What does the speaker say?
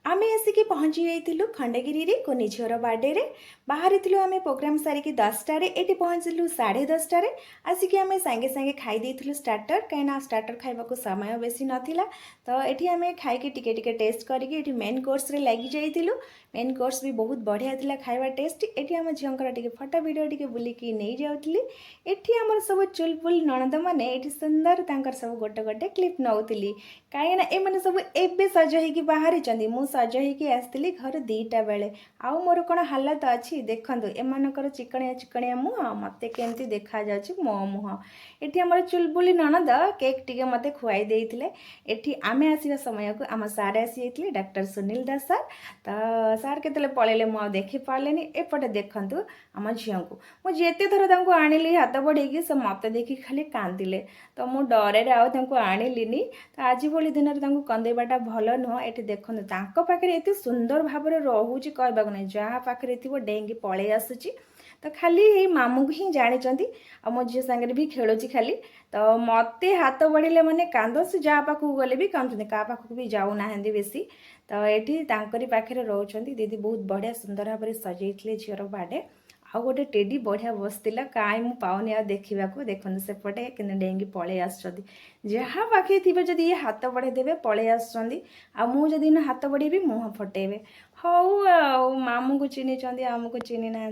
आमे आसिकी पहुँची जाइलु खंडगिरी कुनी झीर बार्डे बाहरी आम प्रोग्राम सारिकी 10टार ये पहुँचलु 10:30 आसिकी आम सांगे सांगे खाई स्टार्टर कहीं स्टार्टर खाइबा समय बेसी नाला तो ये आम खाई टिके टेस्ट करके मेन कोर्स रे लगी जाइलु। मेन कोर्स भी बहुत बढ़िया थिला खाଇବା टेस्ट। ये आम झीर टे फटो भिडियो टे बुलिकी नहीं जाऊली। ये आमर सब चुलबुल नणद मैंने ये सुंदर तांकर सब गोटे गोटे क्लिप नौली कहीं एम सब एवं सज हो बाहरी मु सज होगी आसती घर 2टा बेले आउ मोर कौन हालत अच्छी देखूँ एमकर चिकनिया चिकनिया मुह मत केमती देखा जाऊँ मो मुह। ये आम चुलबुली नणद केक टी मत खुआई देते। ये आम आसवा समय को आम सार आसी जाते डॉक्टर सुनील दास सार तो सार के पलैले मुझे देखी पारे एपटे देखूँ आम झील को मुझे थर आनिली हाथ बढ़ेगी से मत देखी खाली कांदिले तो मु डरे आनिलीनी। तो आज भली दिन में कंदेवाटा भल नुह। ये देखो पाखे एत सुंदर भाव में रोचे कहवाक नहीं जहाँ पाखे थी डेंगी पलि आसूँ तो खाली ये मामू को ही जानी मो झी सांगे भी खेलुची खाली तो मत हाथ बढ़े मैंने कांद से जहाँ पाखक गले भी कांदुच्च क्या पाखक भी जाऊना बेसी तो ये पाखे रोच दीदी बहुत बढ़िया सुंदर भाव में सजाई झीर बार्डे आउ गोटे टेडी बढ़िया बसला कहीं मुझे पाऊनी आ देखा देखते सेपटे कि डेंगी पलि आस जहाँ पाखे थी जदि ये हाथ बढ़ेदेवे पलि आदि हाथ बढ़ेबी मुह फटेबे हौ मामू को चिन्ह आमको चिन्ह ना।